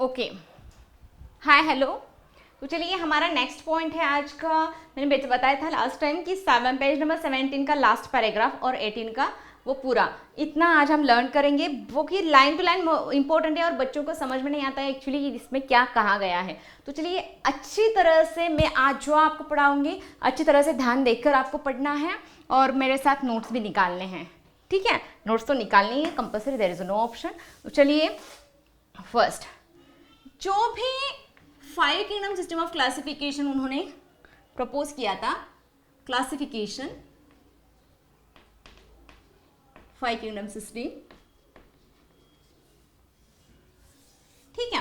Okay, hi hello. तो चलिए हमारा नेक्स्ट पॉइंट है आज का। मैंने बताया था लास्ट टाइम कि पेज नंबर 17 का लास्ट पैराग्राफ और 18 का वो पूरा इतना आज हम लर्न करेंगे, वो कि लाइन टू लाइन इंपॉर्टेंट है और बच्चों को समझ में नहीं आता है एक्चुअली इसमें क्या कहा गया है। तो चलिए अच्छी तरह से मैं आज जो आपको पढ़ाऊंगी अच्छी तरह से ध्यान देकर आपको पढ़ना है और मेरे साथ नोट्स भी निकालने हैं। ठीक है, नोट्स तो निकालने ही है compulsory, there is no option. तो चलिए फर्स्ट, जो भी 5 किंगडम सिस्टम ऑफ क्लासिफिकेशन उन्होंने प्रपोज किया था, क्लासिफिकेशन 5 किंगडम सिस्टम, ठीक है।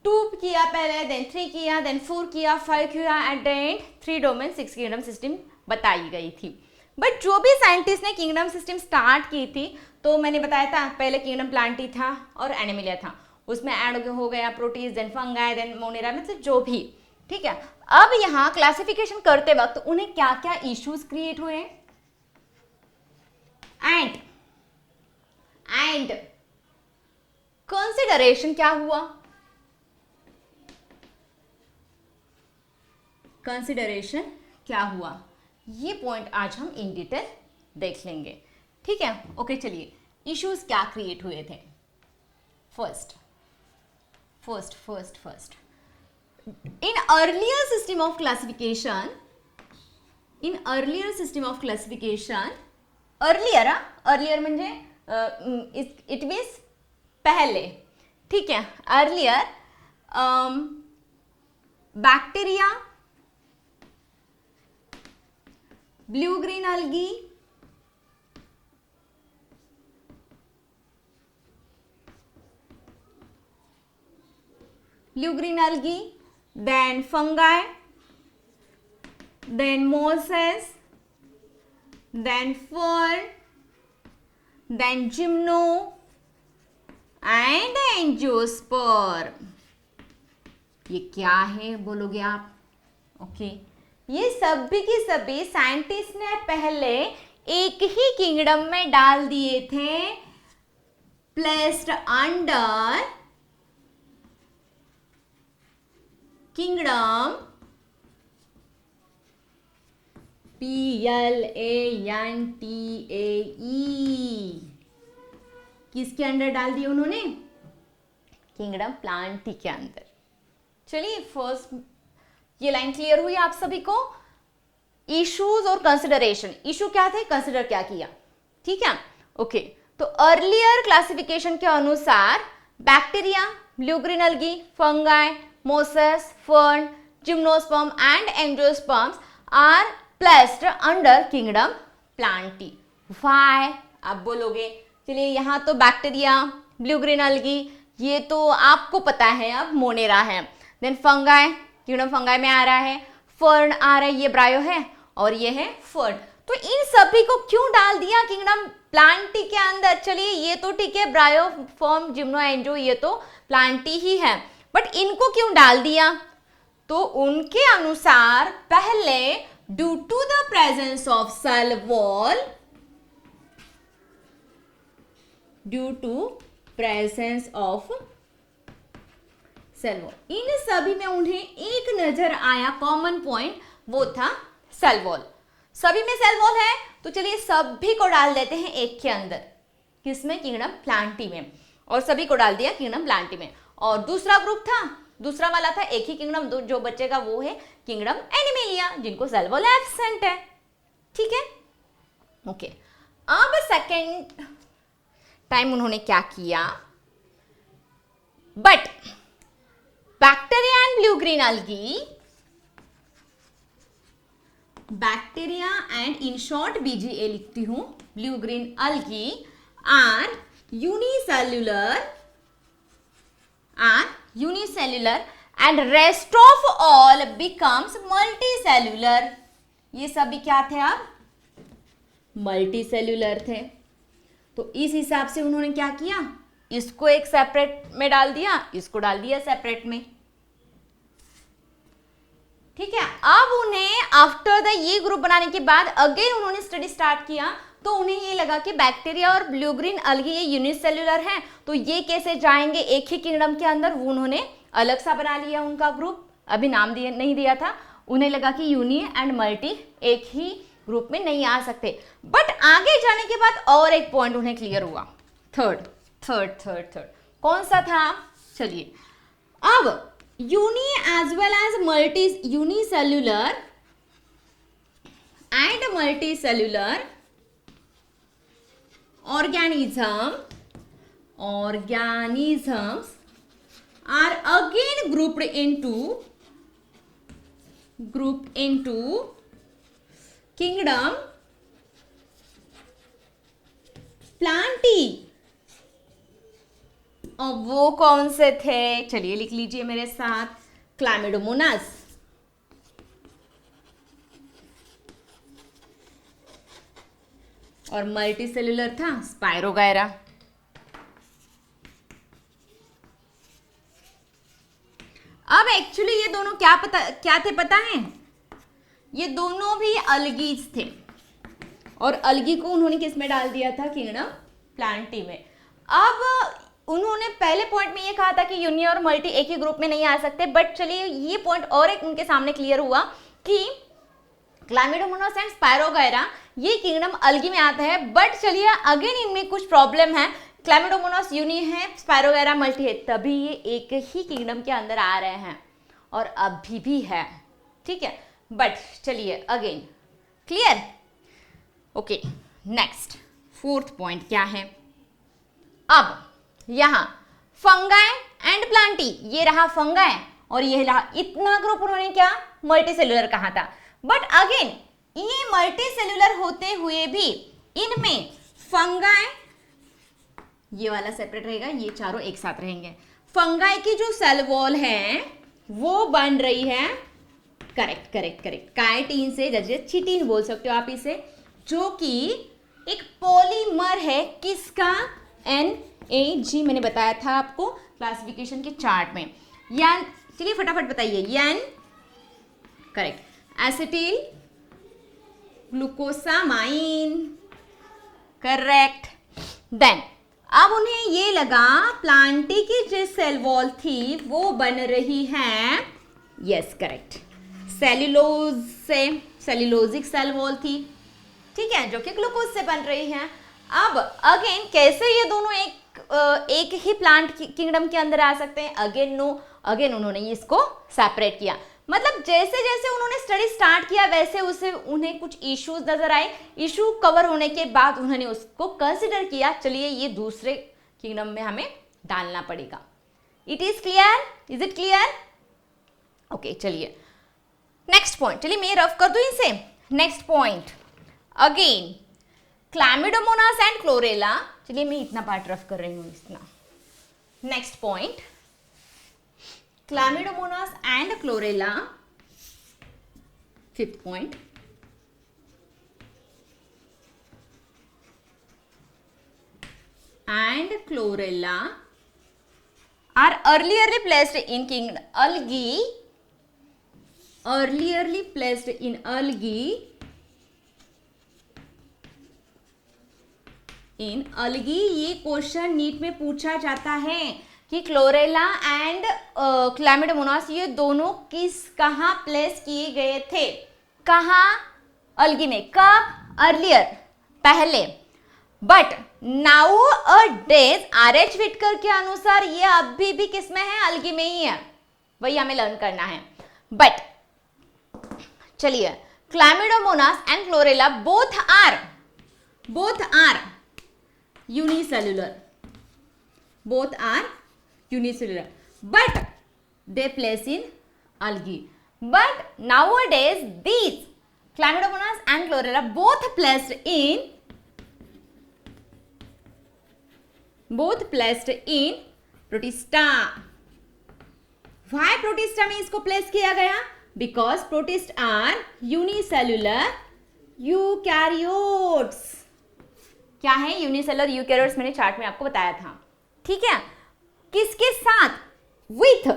2 किया पहले, देन 3 किया, देन 4 किया, 5 किया, at the end 3 domain 6 kingdom system बताई गई थी। बट जो भी साइंटिस्ट ने किंगडम सिस्टम स्टार्ट की थी, तो मैंने बताया था पहले किंगडम प्लांटी था और एनिमलिया था, उसमें ऐड हो गया protists, then fungi, then monera, मतलब जो भी, ठीक है। अब यहाँ क्लासिफिकेशन करते वक्त उन्हें क्या क्या इश्यूज क्रिएट हुए एंड कंसिडरेशन क्या हुआ, कंसिडरेशन क्या हुआ, ये पॉइंट आज हम इन डिटेल देख लेंगे। ठीक है, ओके। चलिए इश्यूज क्या क्रिएट हुए थे। First in earlier system of classification, earlier म्हणजे it means पहले, ठीक है। earlier bacteria, blue green algae, then fungi, then mosses, then fern, then gymno and angiosperm। ये क्या है बोलोगे आप? ओके, ये सभी के सभी साइंटिस्ट ने पहले एक ही किंगडम में डाल दिए थे, प्लेस्ड अंडर किंगडम PLANTAE, किसके अंदर डाल दिए उन्होंने? किंगडम प्लांटी के अंदर। चलिए फर्स्ट ये लाइन क्लियर हुई आप सभी को। इश्यूज और कंसिडरेशन, इशू क्या थे, कंसिडर क्या किया, ठीक है, ओके। तो अर्लियर क्लासिफिकेशन के अनुसार bacteria, blue green algae, fungi, mosses, fern, gymnosperm and angiosperms are placed under kingdom Plantae। Why? आप बोलोगे, चलिए यहाँ तो बैक्टीरिया, ब्लू ग्रीन algae ये तो आपको पता है, अब मोनेरा है, देन फंगाई, किंगडम फंगाई में आ रहा है, फर्न आ रहा है, ये ब्रायो है और ये है फर्न। तो इन सभी को क्यों डाल दिया किंगडम प्लांटी के अंदर? चलिए ये तो ठीक है, ब्रायो, फॉर्म, जिम्नो, एंजो ये तो प्लांटी ही है, बट इनको क्यों डाल दिया? तो उनके अनुसार पहले due to the presence of cell wall, due to presence of cell wall, इन सभी में उन्हें एक नजर आया कॉमन पॉइंट, वो था सेल वॉल। सभी में सेल वॉल है, तो चलिए सभी को डाल देते हैं एक के अंदर, किसमें? किंगडम प्लांटी में, और सभी को डाल दिया किंगडम प्लांटी में। और दूसरा ग्रुप था, दूसरा वाला था एक ही किंगडम जो बचेगा वो है किंगडम एनिमेलिया, जिनको सेल वॉल एब्सेंट है, ठीक है, ओके। अब सेकेंड टाइम उन्होंने क्या किया, but bacteria and blue green algae, bacteria and in short BGA लिखती हूं, blue green algae are unicellular and rest of all becomes multicellular। ये सभी क्या थे अब? मल्टीसेल्यूलर थे। तो इस हिसाब से उन्होंने क्या किया, इसको एक सेपरेट में डाल दिया, इसको डाल दिया सेपरेट में, ठीक है। अब उन्हें आफ्टर द ये ग्रुप बनाने के बाद अगेन उन्होंने स्टडी स्टार्ट किया, तो उन्हें ये लगा कि बैक्टीरिया और ब्लू ग्रीन अलगी ये यूनिसेल्युलर हैं, तो ये कैसे जाएंगे एक ही किंगडम के अंदर। वो उन्होंने अलग सा बना लिया उनका ग्रुप, अभी नाम नहीं दिया था। उन्हें लगा कि यूनि एंड मल्टी एक ही ग्रुप में नहीं आ सकते। बट आगे जाने के बाद और एक पॉइंट उन्हें क्लियर हुआ, थर्ड कौन सा था, चलिए अब uni as well as multi unicellular and multicellular organisms are again grouped into kingdom Plantae। और वो कौन से थे, चलिए लिख लीजिए मेरे साथ, क्लैमिडोमोनास, और मल्टीसेल्युलर था स्पायरोगायरा। अब एक्चुअली ये दोनों क्या थे पता है, ये दोनों भी अलगीज थे, और अलगी को उन्होंने किस में डाल दिया था, किंगडम प्लांटी में। अब उन्होंने पहले पॉइंट में ये कहा था कि यूनि और मल्टी एक ही ग्रुप में नहीं आ सकते, बट चलिए ये पॉइंट और एक उनके सामने क्लियर हुआ कि क्लैमिडोमोनास एंड स्पायरोगायरा ये किंगडम अलगी में आता है, बट चलिए अगेन इनमें कुछ प्रॉब्लम है। क्लैमिडोमोनास यूनि है, स्पायरोगायरा मल्टी है, तभी ये एक ही किंगडम के अंदर आ रहे हैं, और अभी भी है, ठीक है। बट चलिए again clear, okay. Next fourth point क्या है, अब यहां फंगाई एंड प्लांटी, ये रहा फंगाई और ये रहा, इतना ग्रुप उन्होंने क्या मल्टीसेल्युलर कहा था। बट अगेन ये मल्टीसेल्युलर होते हुए भी इनमें फंगाई, ये वाला सेपरेट रहेगा, ये चारों एक साथ रहेंगे। फंगाई की जो सेल वॉल है वो बन रही है, करेक्ट काइटिन से, जैसे चिटिन बोल सकते हो आप इसे, जो कि एक पॉलीमर है, किसका, NAG, मैंने बताया था आपको क्लासिफिकेशन के चार्ट में। यान, चलिए फटाफट बताइए, यान correct, acetyl glucosamine, correct. Then अब उन्हें ये लगा प्लांटी की जो सेल वॉल थी वो बन रही है, यस करेक्ट, सेल्यूलोज से, सेल्यूलोजिक सेल वॉल थी, ठीक है, जो कि ग्लूकोज से बन रही है। अब अगेन कैसे ये दोनों एक ही प्लांट किंगडम के अंदर आ सकते हैं, अगेन नो, अगेन उन्होंने इसको सेपरेट किया। मतलब जैसे जैसे उन्होंने स्टडी स्टार्ट किया वैसे उसे उन्हें कुछ इश्यूज नजर आए, इशू कवर होने के बाद उन्होंने उसको कंसिडर किया, चलिए ये दूसरे किंगडम में हमें डालना पड़ेगा। It is clear, is it clear, okay. चलिए नेक्स्ट पॉइंट, चलिए मैं रफ कर दूं इसे। Next point again chlamydomonas and chlorella, चलिए मैं इतना पार्ट रफ कर रही हूँ इतना। Next point chlamydomonas and chlorella, fifth point, and chlorella are earlierly placed in algae, earlierly placed in algae, इन अलगी। ये क्वेश्चन नीट में पूछा जाता है कि क्लोरेला एंड क्लैमिडोमोनास ये दोनों कहाँ प्लेस किए गए थे, कहाँ, अलगी में, कब, अर्लियर, पहले। But now a days RH Whittaker के अनुसार ये अभी भी किस में है, अलगी में ही है, वही हमें लर्न करना है। बट चलिए chlamydomonas and chlorella both are unicellular, both are unicellular, but they place in algae. But nowadays these Chlamydomonas and Chlorella both placed in Protista. Why Protista में इसको प्लेस किया गया? Because protists are unicellular eukaryotes. क्या है unicellular eukaryotes, मैंने chart में आपको बताया था, ठीक है। किसके साथ, with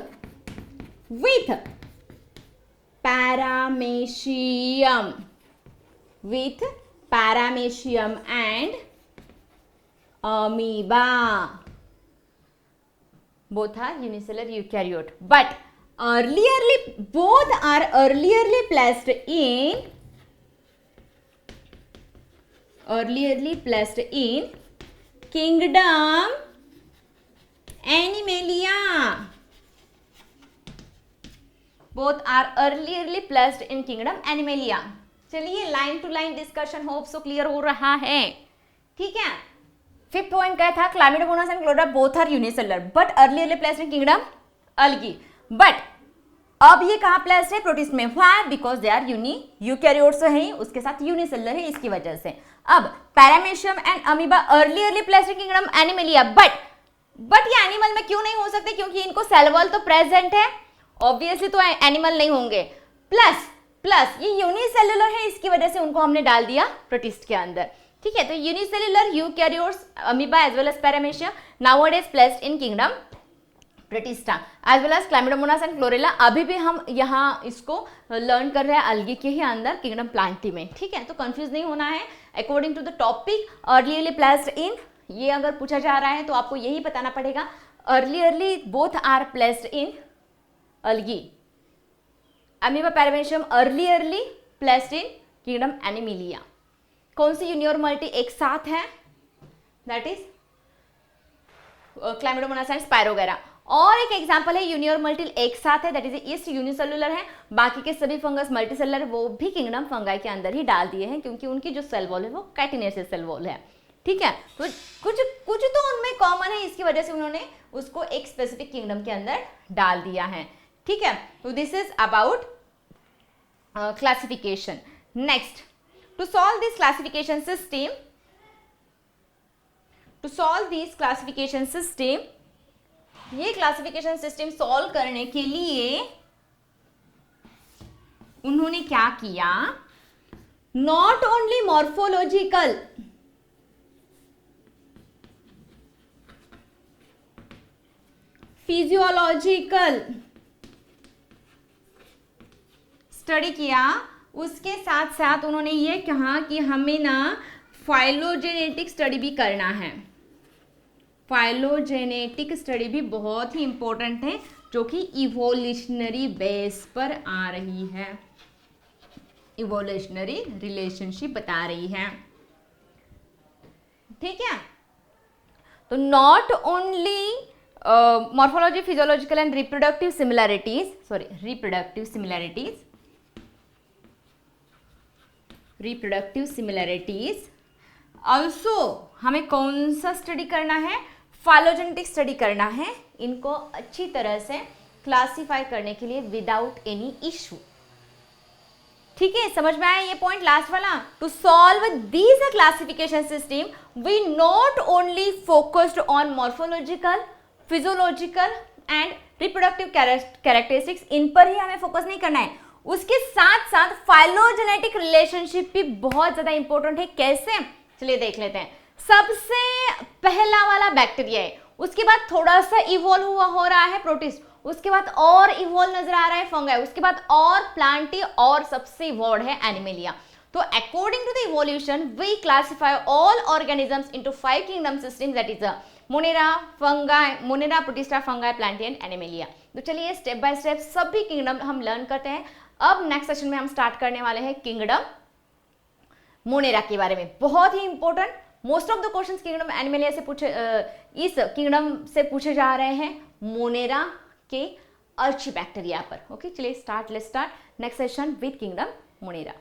paramecium, with paramecium and amoeba both are unicellular eukaryote, but both are earlierly placed in kingdom Animalia. Both are earlierly placed in kingdom Animalia. चलिए line to line discussion hope so clear हो रहा है, ठीक है। Fifth point क्या था, chlamydomonas and chlorella both are unicellular but earlier placed in kingdom algae, but अब ये कहाँ प्लेस्ड है, प्रोटिस्ट में। Why? Because they are eukaryotes है, उसके साथ यूनिसेलुलर है, इसकी वजह से। अब paramecium and amoeba earlier placed in kingdom Animalia, but ये एनिमल में क्यों नहीं हो सकते, क्योंकि इनको सेल वॉल तो प्रेजेंट है, ऑब्वियसली तो एनिमल नहीं होंगे। प्लस ये यूनिसेलुलर है, इसकी वजह से उनको हमने डाल दिया प्रोटिस्ट के अंदर, ठीक है। तो unicellular eukaryotes amoeba as well as paramecium nowadays placed in kingdom Protista as well as chlamydomonas and chlorella. अभी भी हम यहाँ इसको लर्न कर रहे हैं अलगी के ही अंदर किंगडम प्लांटी में, ठीक है। तो कंफ्यूज नहीं होना है, according to the topic earlier placed in, ये अगर पूछा जा रहा है तो आपको यही बताना पड़ेगा, earlier both are placed in algae, amoeba paramecium earlier placed in kingdom Animalia. कौन सी यूनियर मल्टी एक साथ है, that is chlamydomonas and spirogyra. और एक एग्जांपल है यूनियर मल्टी एक साथ है, दैट इज ईस्ट यूनिसेलुलर है, बाकी के सभी फंगस मल्टीसेलुलर वो भी किंगडम फंगाई के अंदर ही डाल दिए हैं, क्योंकि उनकी जो सेल वॉल है वो कैटिनेसिस सेल वॉल है, ठीक है। तो कुछ तो उनमें कॉमन है, इसकी वजह से उन्होंने उसको एक स्पेसिफिक किंगडम के अंदर डाल दिया है, ठीक है। तो this is about classification. Next, to solve this classification system, ये क्लासिफिकेशन सिस्टम सॉल्व करने के लिए उन्होंने क्या किया, not only morphological, physiological study किया, उसके साथ साथ उन्होंने ये कहा कि हमें ना फाइलोजेनेटिक स्टडी भी करना है। फाइलोजेनेटिक स्टडी भी बहुत ही इंपॉर्टेंट है, जो कि इवोल्यूशनरी बेस पर आ रही है, इवोल्यूशनरी रिलेशनशिप बता रही है, ठीक है। तो not only morphology, physiological and reproductive similarities also हमें कौन सा स्टडी करना है, फाइलोजेनेटिक स्टडी करना है, इनको अच्छी तरह से क्लासिफाई करने के लिए विदाउट एनी इशू, ठीक है। समझ में आया ये पॉइंट लास्ट वाला। To solve these classification system we not only focused on morphological, physiological and reproductive characteristics, इन पर ही हमें फोकस नहीं करना है, उसके साथ साथ फाइलोजेनेटिक रिलेशनशिप भी बहुत ज्यादा इंपॉर्टेंट है। कैसे, चलिए देख लेते हैं। सबसे पहला वाला बैक्टीरिया है, उसके बाद थोड़ा सा इवॉल्व हो रहा है प्रोटिस्ट, उसके बाद और इवॉल्व नजर आ रहा है फंगाई, उसके बाद और प्लांटी, और सबसे इवॉल्व है एनिमलिया। तो according to the evolution we classify all organisms into 5 kingdom system, that is monera, fungi, monera, protista, fungi, plantae and animalia. तो चलिए स्टेप बाय स्टेप सभी किंगडम हम लर्न करते हैं। अब नेक्स्ट सेशन में हम स्टार्ट करने वाले हैं किंगडम मोनेरा के बारे में, बहुत ही important. Most of the questions kingdom Animalia से पूछे, इस किंगडम से पूछे जा रहे हैं मोनेरा के अर्ची बैक्टीरिया पर। ओके, चलिए let's start next session with kingdom Monera.